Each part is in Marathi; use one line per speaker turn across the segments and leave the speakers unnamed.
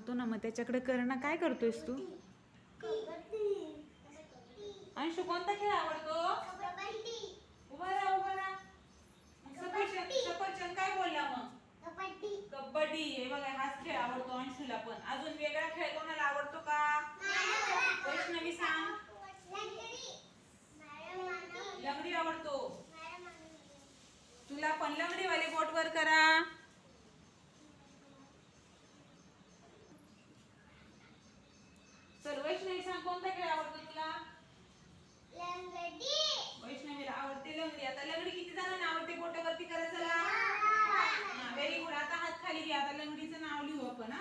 आवडतो ना, मग त्याच्याकडे कर ना. काय करतोयस तू? अंशू कोणता खेळ आवडतो? उभा राहा उभा राहा. सफरचंद काय बोलला मग? कबड्डी. हे बघा हाच खेळ आवडतो अंशूला पण. अजून वेगळा खेळ कोणाला आवडतो का? वैष्णवी सांग. लंगडी आवडतो तुला पण. लंगडीवाले बोट वर करा. चल वैष्णवी सांग कोणता खेळ आवडतो तुला? वैष्णवीला आवडते लंगडी. आता लंगडी किती जणांना आवडते? बोटावरती करा चला. Very good. आता हात खाली घ्या. आता लंगडीचं नाव लिहू आपण.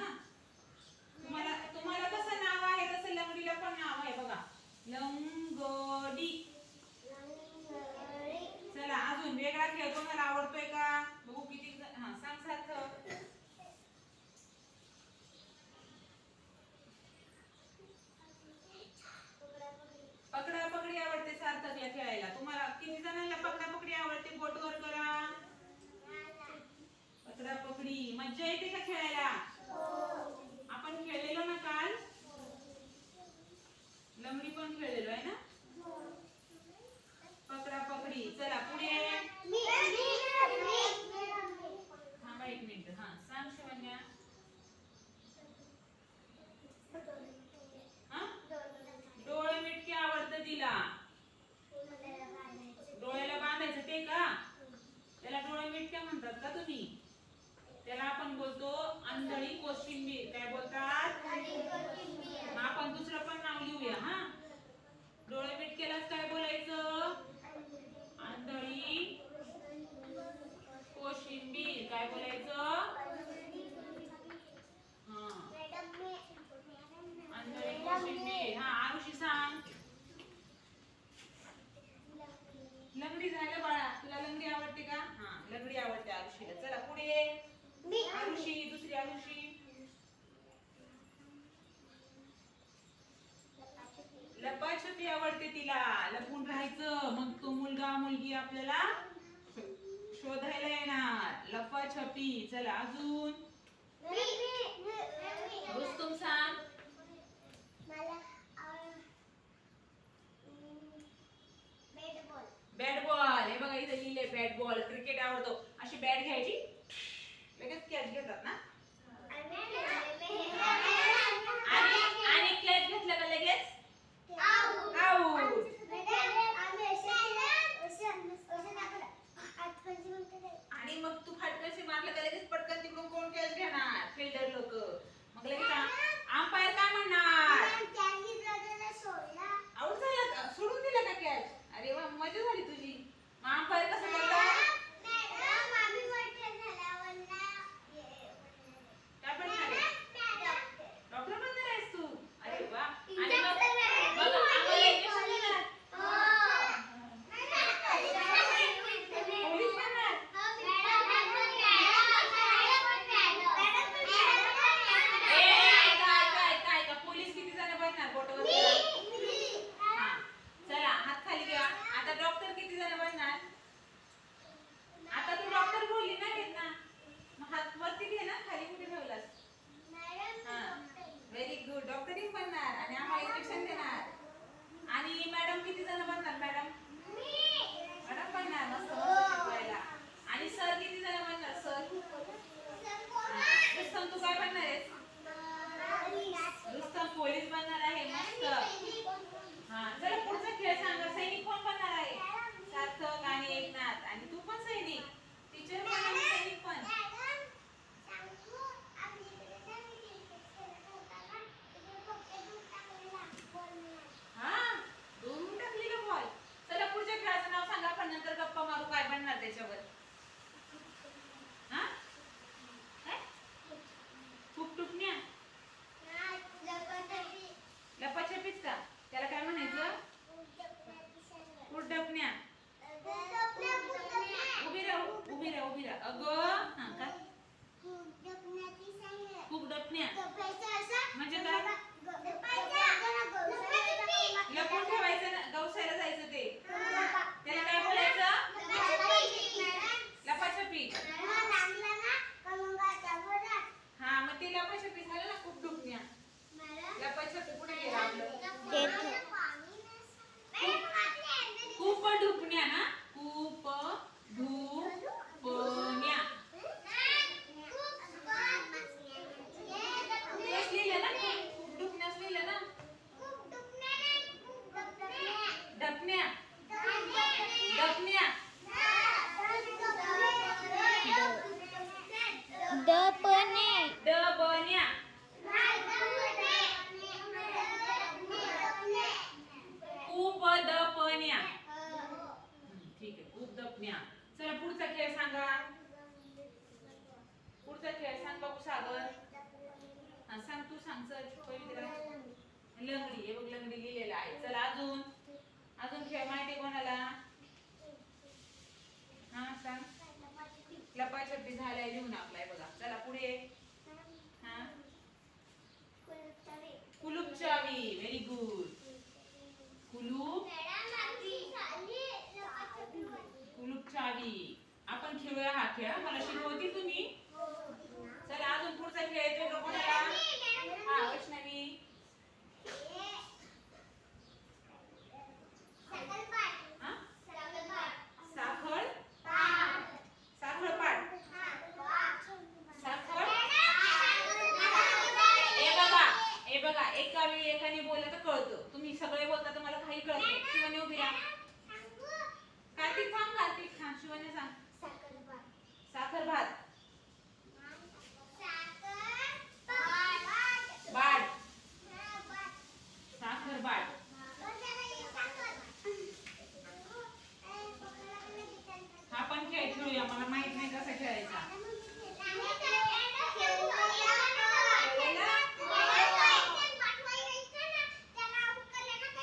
तुम्हाला कसं नाव आहे तसं लंगडीला पण नाव आहे बघा. लंगडी. चला अजून वेगळा खेळ कोणाला आवडतोय का? बघू किती. सांग सार्थ. पकडा पकडी आवडते सार्थकला खेळायला. तुम्हाला किती जणांना पकडा पकडी आवडते? बोट वर करा. पकडा पकडी मज्जा येते का खेळायला? आपण खेळलेलो ना काल. लंगडी पण खेळलेलो आहे ना. पकडा पकडी. चला पुढे. थांबा एक मिनिट. सांग शिवन्या. डोळे मिटके आवडतं तिला. डोळ्याला बांधायचं ते का? त्याला डोळे मिटके म्हणतात का तुम्ही? त्याला आपण बोलतो आंधळी कोशिंबीर. काय बोलतात? आपण दुसरं पण नाव लिहूया. डोळे मिटकेलाच काय बोलायचं? आंधळी कोशिंबीर. काय बोलायचं? आंधळी कोशिंबीर. आरुषी सांग. लंगडी झालं बाळा. तुला लंगडी आवडते का? लंगडी आवडते आरुषीला. चला पुढे. आरुषी दुसरी आरुषी. लपाछपी आवडते तिला. लपून राहायचं. मग तो मुलगा मुलगी आपल्याला शोधायला येणार. लपाछपी. चला अजून. रुस्तुम सांग. Bat ball. हे बघा इथे लिहिले बॅट बॉल. क्रिकेट आवडतो. अशी बॅट घ्यायची लगेच कॅच घेतात ना. आणि कॅच घेतलं का लगेच आऊट. आणि मग तू फटकशी मारलं का लगेच पटकन तिकडून कोण कॅच घेणार? फिल्डर लोक. मग लगेच अंपायर काय म्हणणार? आऊट झाला का? सोडून दिला का कॅच? अरे वा मजा झाली तुझी. मग अंपायर कसं बोलतात? काय बनणार आहे? डॉक्टर बनणार आहेस तू? अरे वा. आणि मग आम्हाला इंजेक्शन देणार? पोलीस बनणार? काय का पोलीस किती जण बनणार? बोटावर चला हात खाली घ्या. आता डॉक्टर किती जण बनणार? आता तू डॉक्टर बोलली ना घेत ना. मग हात वरती घे ना. खाली कुठे ठेवलास? Very good. डॉक्टरिंग बनणार आणि आम्हाला इंजेक्शन देणार. आणि मॅडम किती जण बनणार? मॅडम बनणार मस्त शिकवायला. आणि सर किती जण बनणार? सर. रुस्तम तू काय बनणार आहेस? रुस्तम पोलीस बनणार आहे. मस्त. चला पुढचा खेळ सांगा. सैनिक कोण बनणार आहे? सार्थक आणि एकनाथ. आणि तू पण सैनिक. टीचर पण आणि सैनिक पण. दोन टाकली का बॉल? चला पुढच्या खेळाचं नाव सांगा. आपण नंतर गप्पा मारू काय बनणार त्याच्यावर. फुकटुकण्या. लपाछपीच का? त्याला काय म्हणायचं? उडपण्या. उभी राहा. अगं काय? फुकडपण्या म्हणजे काय? लपून ठेवायचं ना. गवसायला जायचं ते. त्याला काय बोलायचं? डबण्या. उपदपण्या. ठीक आहे, उपदपण्या. चला पुढचा खेळ सांगा. पुढचा खेळ सांग बघू सागर. हा सांग, तू सांग सर. पवित्रा. लंगडी. हे बघ लंगडी लिहिलेलं आहे. चला अजून खेळ माहिती कोणाला? हा सांग. लपाछपी झालाय लिहून आपलाय बघा. चला पुढे. हा कुलूप चावी. Very good. कुलूप चावी. आपण खेळूया हा खेळ. मला शिकवती तुम्ही. चला अजून पुढचा खेळ येतोय का कोणाला? हा वैष्णवी. बघा एका वेळी एकाने बोललं तर कळतं. तुम्ही सगळे बोलता तर मला काही कळत नाही. शिवानी उभी राहा. कार्तिक थांब. कार्तिक थांब. शिवानी सांग. साखर भात. बाट. साखर बाट. हा पण खेळ खेळूया. मला माहित नाही कसा खेळायचा.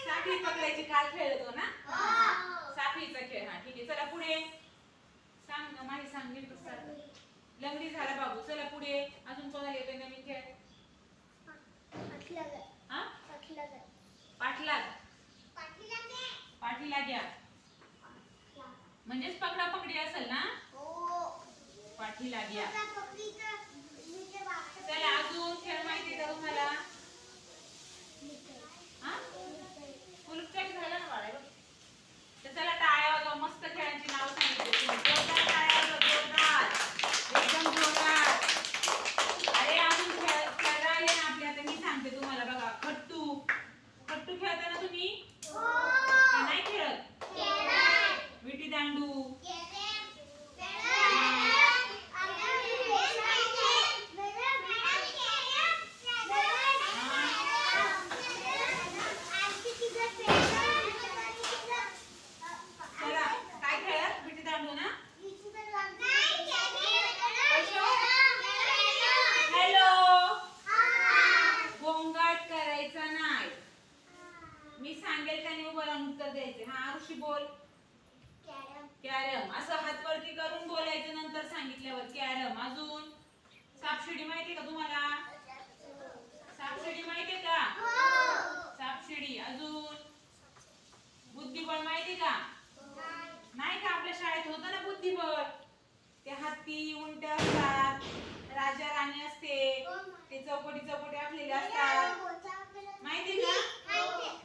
साखळी पकडायची काल खेळतो ना. साखळीचा खेळ. हा ठीक आहे. चला पुढे सांग. माही सांग. लंगडी झाला बाबू. चला पुढे. अजून कोणाला येतोय नवीन खेळ? हा पाठलाग. पाठीलाग्या म्हणजेच पकडा पकडी असेल ना. पाठीलाग्या. चला अजून खेळ माहिती का तुम्हाला? कुलूपचावी झाला ना बाळा. तर चला टाळ्या वाजवा. मस्त खेळांची नाव सांगितली. जोरदार टाळ्या वाजवा. जोरदार. एकदम जोरदार. अरे अजून खेळ राहिले ना आपले. आता मी सांगते तुम्हाला बघा. खट्टू. खट्टू खेळता ना तुम्ही? नाही खेळत? विटी दांडू. मी सांगेल त्याने उभं राहून उत्तर द्यायचे. हा आरुषी बोल. कॅरम. असं हात वरती करून बोलायचं नंतर सांगितल्यावर. कॅरम. अजून सापशिडी माहिती का तुम्हाला? सापशिडी माहिती का? सापशिडी. अजून बुद्धिबळ माहिती का? नाही का? आपल्या शाळेत होतं ना बुद्धिबळ. ते हत्ती उंट्या असतात. राजा राणी असते. ते चौकटी आखलेले असतात. माहिती का?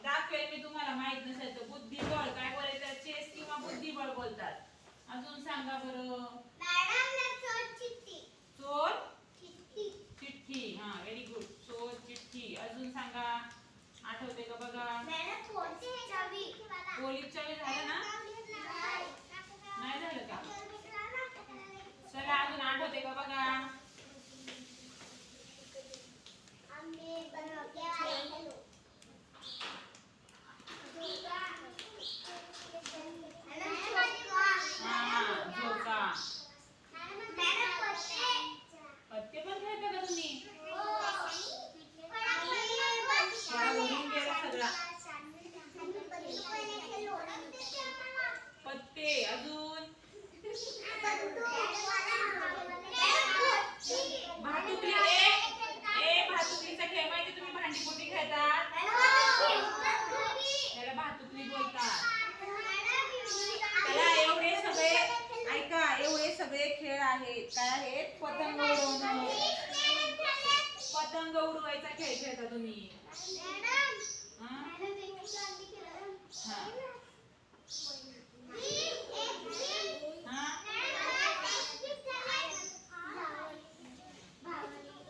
दाखवेल मी तुम्हाला. माहित नसेल तर. बुद्धिबळ काय बोलायचं? चेस किंवा बुद्धिबळ बोलतात. अजून सांगा बरं. चोर चिठ्ठी. हा व्हेरी गुड. चोर चिठ्ठी. अजून सांगा. आठवते का बघा? पोलीस चावी झालं ना? नाही झालं का? चला अजून आठवते का बघा? पत्ते पण खेळता का तुम्ही? सगळा पत्ते. अजून भातुकली. भातुकलीचा खेळ माहिती तुम्ही? भांडीपोटी खेळतात त्याला भातुकली बोलतात. त्याला एवढे सगळे ऐका. एवढे सगळे खेळ आहेत. काय आहेत? पतंग उडवणं. पतंग उडवायचा खेळ खेळता तुम्ही.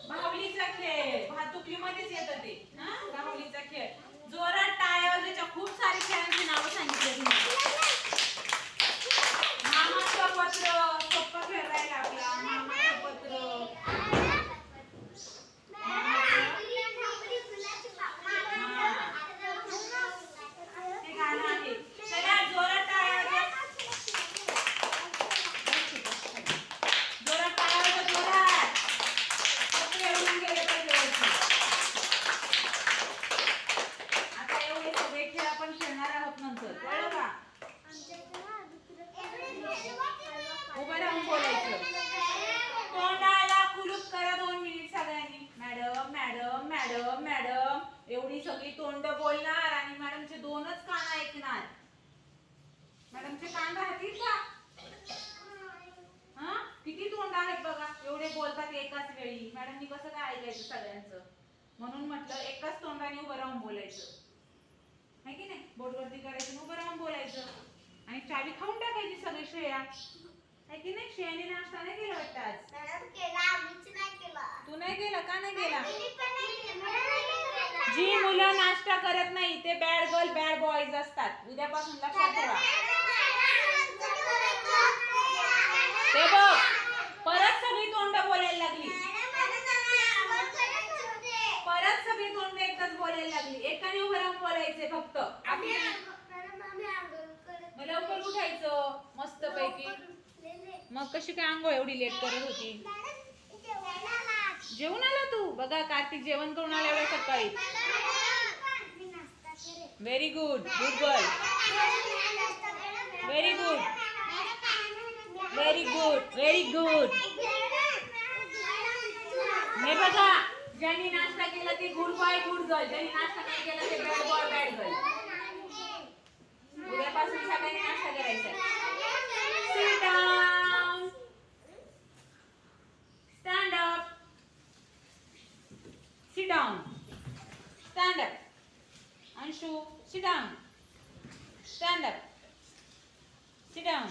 बाहुलीचा खेळ भातुकली मध्येच येतं ते. बाहुलीचा खेळ. जोरात टाळ्या वाजवायच्या. खूप सारी खेळांची नावं सांगितली तुम्ही. मामाचं पत्र. सोप्पा खेळ राहिला आपला. मामाचं पत्र. कसं काय ऐकायचं सगळ्यांचं. म्हणून म्हटलं एकाच तोंडाने उभं राहून बोलायचं, है की नाही. बोटवरती करायचं, उभं राहून बोलायचं आणि चावी खाऊन टाकायची सगळी श्रेया, है की नाही. श्रेयाने नाश्ता नाही केला वाटतं आज. तू नाही केला का? नाही केला. जी मुलं नाश्ता करत नाही ते बॅड गर्ल बॅड बॉयज असतात. उद्यापासून लक्षात ठेवा. ते बघ परत सगळी तोंड बोलायला लागली, परत सगळी तोंड एकच बोलायला लागली. एकाने उभं राहून बोलायचे फक्त. लवकर उठायचं मस्त पैकी. मग कशी काय आंघोळ एवढी लेट करत होती? जेवून आला तू? बघा कार्तिक जेवण करून आला एवढ्या सकाळी. Very good, good girl, very good, very good, very good. हे बघा ज्यांनी नाश्ता केला ते गुड बॉय गुड गर्ल, ज्यांनी नाश्ता नाही केला ते बॅड बॉय बॅड गर्ल. उद्यापासून सगळ्यांनी नाश्ता करायचा. Sit down. Stand up. Sit down. Stand up. Anshu, sit down. Stand up. Sit down.